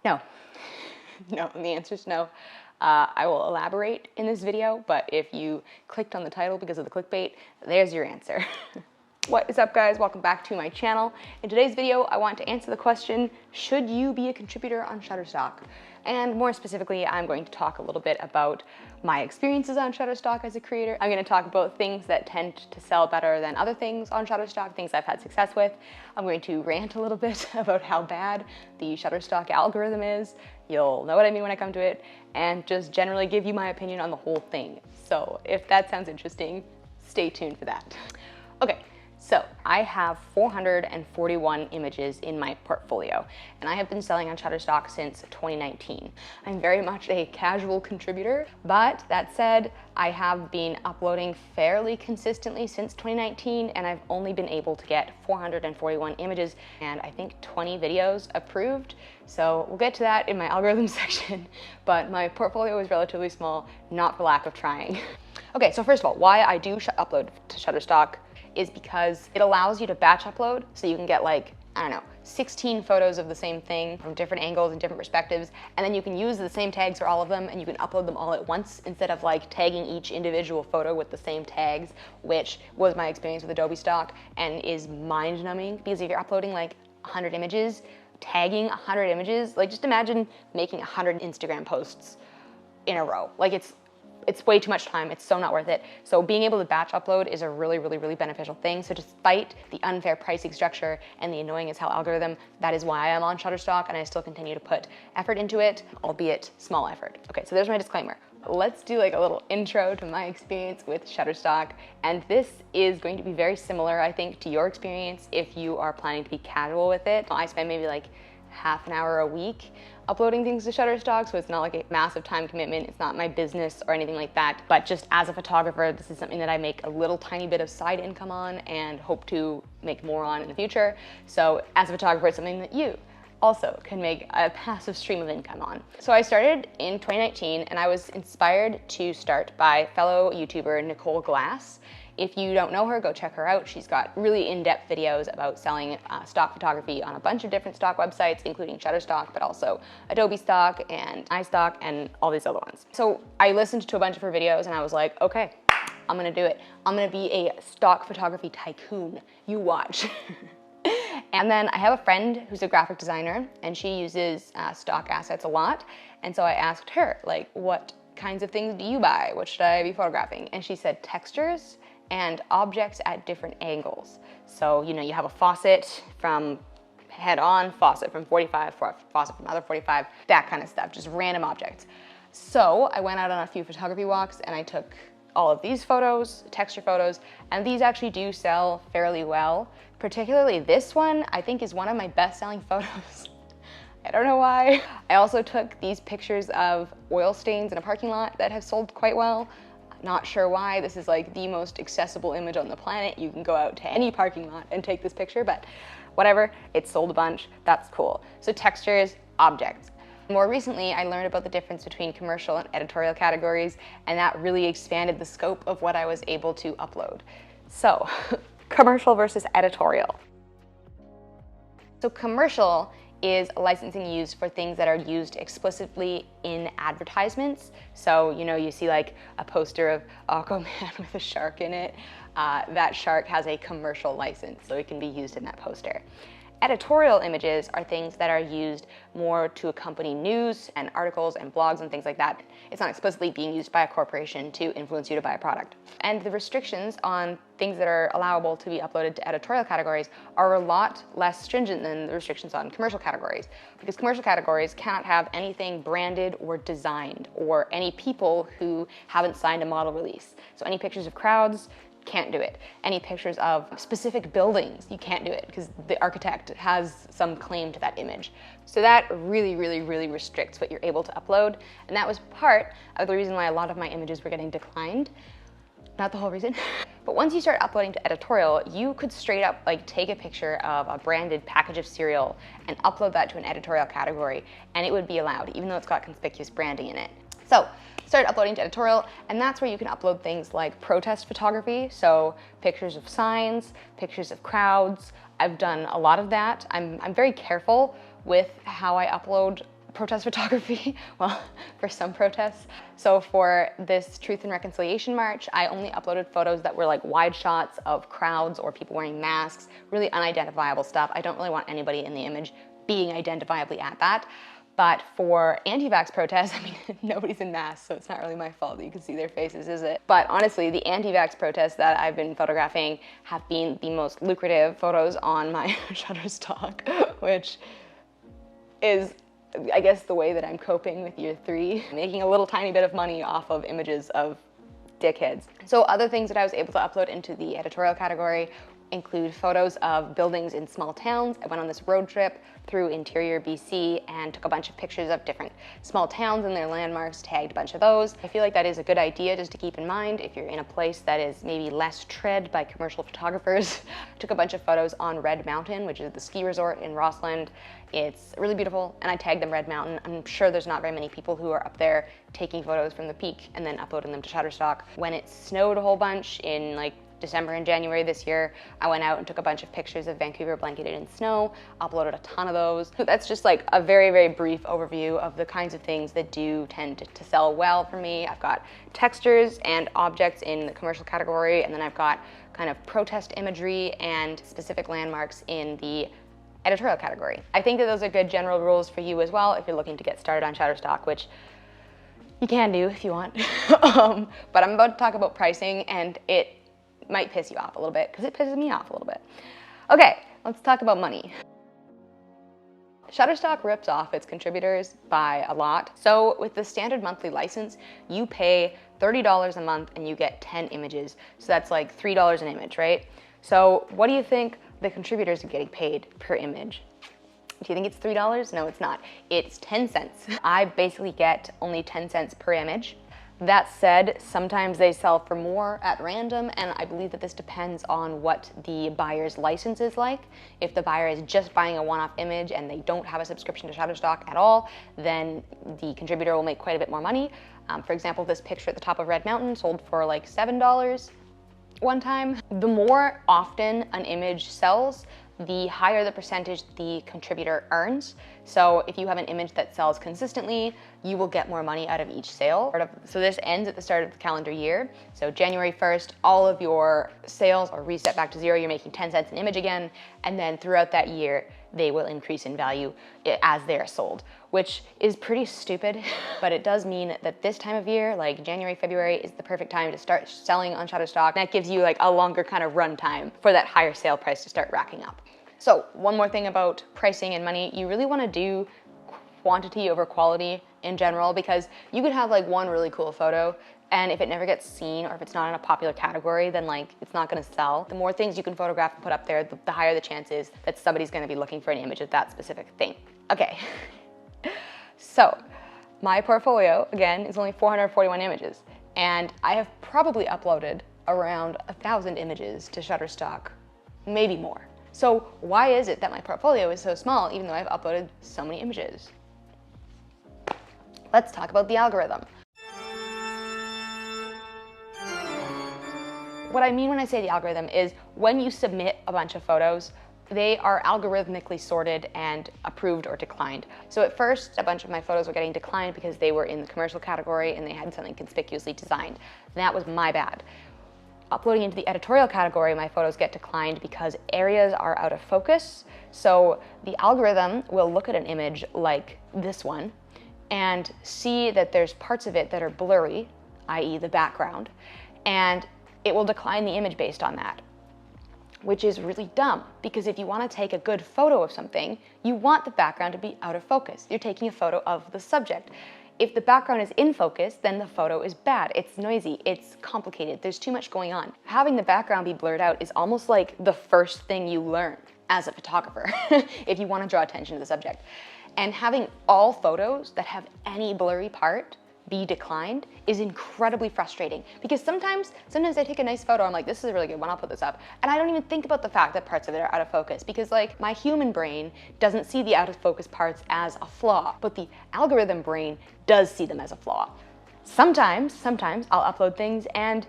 No. No, and the answer is no. I will elaborate in this video, but if you clicked on the title because of the clickbait, there's your answer. What is up, guys? Welcome back to my channel. In today's video, I want to answer the question, should you be a contributor on Shutterstock? And more specifically, I'm going to talk a little bit about my experiences on Shutterstock as a creator. I'm going to talk about things that tend to sell better than other things on Shutterstock, things I've had success with. I'm going to rant a little bit about how bad the Shutterstock algorithm is. You'll know what I mean when I come to it, and just generally give you my opinion on the whole thing. So if that sounds interesting, stay tuned for that. Okay. So I have 441 images in my portfolio, and I have been selling on Shutterstock since 2019. I'm very much a casual contributor, but that said, I have been uploading fairly consistently since 2019, and I've only been able to get 441 images and I think 20 videos approved. So we'll get to that in my algorithm section, but my portfolio is relatively small, not for lack of trying. Okay, so first of all, why I do upload to Shutterstock is because it allows you to batch upload, so you can get like, I don't know, 16 photos of the same thing from different angles and different perspectives, and then you can use the same tags for all of them, and you can upload them all at once instead of like tagging each individual photo with the same tags, which was my experience with Adobe Stock and is mind-numbing, because if you're uploading like 100 images, tagging 100 images, like just imagine making 100 Instagram posts in a row. Like it's way too much time. It's so not worth it. So being able to batch upload is a really, really, really beneficial thing. So despite the unfair pricing structure and the annoying as hell algorithm, that is why I'm on Shutterstock, and I still continue to put effort into it, albeit small effort. Okay, so there's my disclaimer. Let's do like a little intro to my experience with Shutterstock. And this is going to be very similar, I think, to your experience if you are planning to be casual with it. I spend maybe like half an hour a week uploading things to Shutterstock, so it's not like a massive time commitment. It's not my business or anything like that, but just as a photographer, this is something that I make a little tiny bit of side income on and hope to make more on in the future. So as a photographer, it's something that you also can make a passive stream of income on. So I started in 2019, and I was inspired to start by fellow YouTuber Nicole Glass. If you don't know her, go check her out. She's got really in-depth videos about selling stock photography on a bunch of different stock websites, including Shutterstock, but also Adobe Stock and iStock and all these other ones. So I listened to a bunch of her videos and I was like, okay, I'm gonna do it. I'm gonna be a stock photography tycoon. You watch. And then I have a friend who's a graphic designer, and she uses stock assets a lot. And so I asked her, like, what kinds of things do you buy? What should I be photographing? And she said textures and objects at different angles. So, you know, you have a faucet from head on, faucet from 45, faucet from other 45, that kind of stuff, just random objects. So I went out on a few photography walks and I took all of these photos, texture photos, and these actually do sell fairly well. Particularly this one, I think, is one of my best-selling photos. I don't know why. I also took these pictures of oil stains in a parking lot that have sold quite well. Not sure why. This is like the most accessible image on the planet. You can go out to any parking lot and take this picture, but whatever, it sold a bunch. That's cool. So textures, objects. More recently, I learned about the difference between commercial and editorial categories, and that really expanded the scope of what I was able to upload. So, commercial versus editorial. So commercial is licensing used for things that are used explicitly in advertisements. So, you know, you see like a poster of Aquaman with a shark in it. That shark has a commercial license, so it can be used in that poster. Editorial images are things that are used more to accompany news and articles and blogs and things like that. It's not explicitly being used by a corporation to influence you to buy a product. And the restrictions on things that are allowable to be uploaded to editorial categories are a lot less stringent than the restrictions on commercial categories, because commercial categories cannot have anything branded or designed, or any people who haven't signed a model release. So any pictures of crowds, can't do it. Any pictures of specific buildings, you can't do it because the architect has some claim to that image. So that really, really, really restricts what you're able to upload. And that was part of the reason why a lot of my images were getting declined. Not the whole reason. But once you start uploading to editorial, you could straight up like take a picture of a branded package of cereal and upload that to an editorial category, and it would be allowed, even though it's got conspicuous branding in it. So started uploading to editorial, and that's where you can upload things like protest photography, so pictures of signs, pictures of crowds. I've done a lot of that. I'm very careful with how I upload protest photography, well, for some protests. So for this Truth and Reconciliation March, I only uploaded photos that were like wide shots of crowds or people wearing masks, really unidentifiable stuff. I don't really want anybody in the image being identifiably at that. But for anti-vax protests, I mean, nobody's in masks, so it's not really my fault that you can see their faces, is it? But honestly, the anti-vax protests that I've been photographing have been the most lucrative photos on my Shutterstock, which is, I guess, the way that I'm coping with year 3, making a little tiny bit of money off of images of dickheads. So other things that I was able to upload into the editorial category include photos of buildings in small towns. I went on this road trip through interior BC and took a bunch of pictures of different small towns and their landmarks, tagged a bunch of those. I feel like that is a good idea just to keep in mind if you're in a place that is maybe less tread by commercial photographers. Took a bunch of photos on Red Mountain, which is the ski resort in Rossland. It's really beautiful, and I tagged them Red Mountain. I'm sure there's not very many people who are up there taking photos from the peak and then uploading them to Shutterstock. When it snowed a whole bunch in like December and January this year, I went out and took a bunch of pictures of Vancouver blanketed in snow, uploaded a ton of those. That's just like a very, very brief overview of the kinds of things that do tend to sell well for me. I've got textures and objects in the commercial category, and then I've got kind of protest imagery and specific landmarks in the editorial category. I think that those are good general rules for you as well if you're looking to get started on Shutterstock, which you can do if you want. But I'm about to talk about pricing, and it might piss you off a little bit because it pisses me off a little bit. Okay, let's talk about money. Shutterstock rips off its contributors by a lot. So with the standard monthly license, you pay $30 a month and you get 10 images. So that's like $3 an image, right? So what do you think the contributors are getting paid per image? Do you think it's $3? No, it's not. It's 10 cents. I basically get only 10 cents per image. That said, sometimes they sell for more at random, and I believe that this depends on what the buyer's license is like. If the buyer is just buying a one-off image and they don't have a subscription to Shutterstock at all, then the contributor will make quite a bit more money. For example, this picture at the top of Red Mountain sold for like $7 one time. The more often an image sells, the higher the percentage the contributor earns. So if you have an image that sells consistently, you will get more money out of each sale. So this ends at the start of the calendar year. So January 1st, all of your sales are reset back to 0. You're making 10 cents an image again. And then throughout that year, they will increase in value as they are sold, which is pretty stupid. But it does mean that this time of year, like January, February, is the perfect time to start selling on Shutterstock. That gives you like a longer kind of run time for that higher sale price to start racking up. So one more thing about pricing and money, you really want to do quantity over quality in general, because you could have like one really cool photo, and if it never gets seen or if it's not in a popular category, then like it's not going to sell. The more things you can photograph and put up there, the higher the chance is that somebody's going to be looking for an image of that specific thing. Okay, so my portfolio, again, is only 441 images, and I have probably uploaded around 1,000 images to Shutterstock, maybe more. So why is it that my portfolio is so small even though I've uploaded so many images? Let's talk about the algorithm. What I mean when I say the algorithm is when you submit a bunch of photos, they are algorithmically sorted and approved or declined. So at first, a bunch of my photos were getting declined because they were in the commercial category and they had something conspicuously designed. That was my bad. Uploading into the editorial category, my photos get declined because areas are out of focus. So the algorithm will look at an image like this one and see that there's parts of it that are blurry, i.e. the background, and it will decline the image based on that, which is really dumb, because if you want to take a good photo of something, you want the background to be out of focus. You're taking a photo of the subject. If the background is in focus, then the photo is bad. It's noisy, it's complicated, there's too much going on. Having the background be blurred out is almost like the first thing you learn as a photographer if you want to draw attention to the subject. And having all photos that have any blurry part be declined is incredibly frustrating, because sometimes I take a nice photo, I'm like, this is a really good one, I'll put this up, and I don't even think about the fact that parts of it are out of focus, because like my human brain doesn't see the out of focus parts as a flaw, but the algorithm brain does see them as a flaw. Sometimes I'll upload things and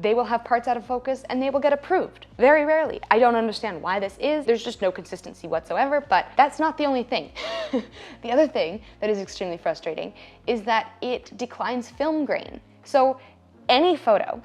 they will have parts out of focus and they will get approved. Very rarely. I don't understand why this is. There's just no consistency whatsoever, but that's not the only thing. The other thing that is extremely frustrating is that it declines film grain. So any photo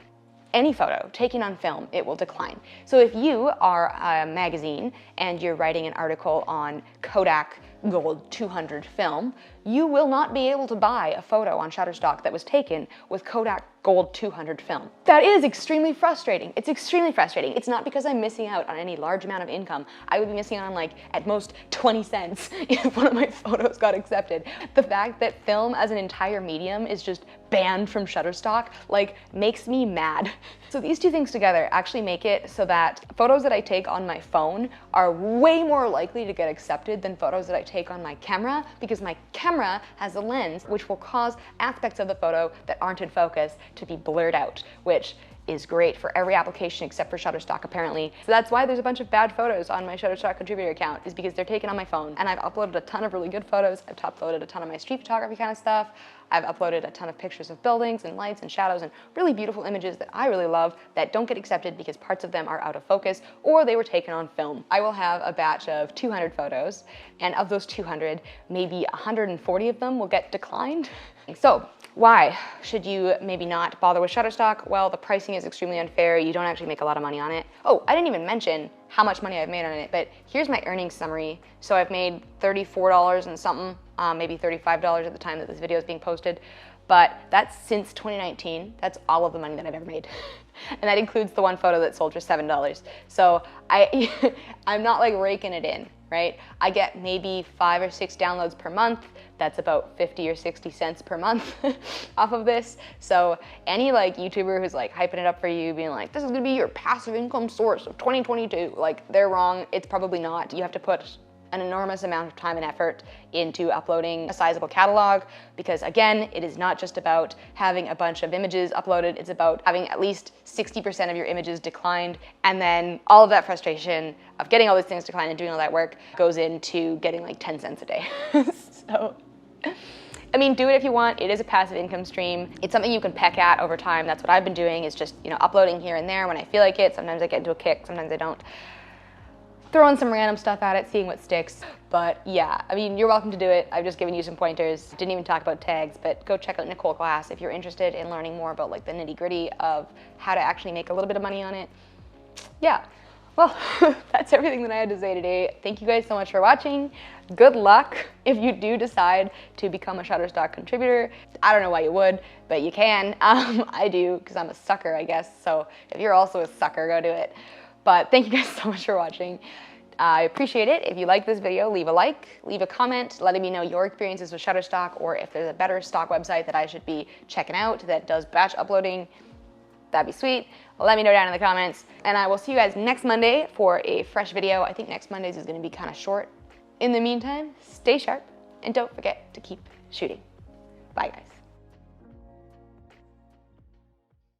taken on film, it will decline. So if you are a magazine and you're writing an article on Kodak Gold 200 film, you will not be able to buy a photo on Shutterstock that was taken with Kodak Gold 200 film. That is extremely frustrating. It's extremely frustrating. It's not because I'm missing out on any large amount of income. I would be missing out on like at most 20 cents if one of my photos got accepted. The fact that film as an entire medium is just banned from Shutterstock like makes me mad. So these two things together actually make it so that photos that I take on my phone are way more likely to get accepted than photos that I take on my camera, because my camera has a lens which will cause aspects of the photo that aren't in focus to be blurred out, which is great for every application except for Shutterstock apparently. So that's why there's a bunch of bad photos on my Shutterstock contributor account, is because they're taken on my phone. And I've uploaded a ton of really good photos. I've uploaded a ton of my street photography kind of stuff. I've uploaded a ton of pictures of buildings and lights and shadows and really beautiful images that I really love that don't get accepted because parts of them are out of focus or they were taken on film. I will have a batch of 200 photos, and of those 200, maybe 140 of them will get declined. So why should you maybe not bother with Shutterstock? Well, the pricing is extremely unfair. You don't actually make a lot of money on it. Oh, I didn't even mention how much money I've made on it, but here's my earnings summary. So I've made $34 and something, maybe $35 at the time that this video is being posted, but that's since 2019. That's all of the money that I've ever made. And that includes the one photo that sold for $7. So I'm not like raking it in, right? I get maybe 5 or 6 downloads per month. That's about 50 or 60 cents per month off of this. So any like YouTuber who's like hyping it up for you, being like, this is gonna be your passive income source of 2022, like they're wrong. It's probably not. You have to put an enormous amount of time and effort into uploading a sizable catalog, because again, it is not just about having a bunch of images uploaded, it's about having at least 60% of your images declined, and then all of that frustration of getting all these things declined and doing all that work goes into getting like 10 cents a day. So, I mean, do it if you want. It is a passive income stream. It's something you can peck at over time. That's what I've been doing, is just, uploading here and there when I feel like it. Sometimes I get into a kick, sometimes I don't. Throwing some random stuff at it, seeing what sticks. But yeah, I mean, you're welcome to do it. I've just given you some pointers. Didn't even talk about tags, but go check out Nicole's class if you're interested in learning more about like the nitty gritty of how to actually make a little bit of money on it. Yeah, well, that's everything that I had to say today. Thank you guys so much for watching. Good luck if you do decide to become a Shutterstock contributor. I don't know why you would, but you can. I do, because I'm a sucker, I guess. So if you're also a sucker, go do it. But thank you guys so much for watching. I appreciate it. If you like this video, leave a like, leave a comment, letting me know your experiences with Shutterstock, or if there's a better stock website that I should be checking out that does batch uploading. That'd be sweet. Let me know down in the comments. And I will see you guys next Monday for a fresh video. I think next Monday's is gonna be kind of short. In the meantime, stay sharp and don't forget to keep shooting. Bye guys.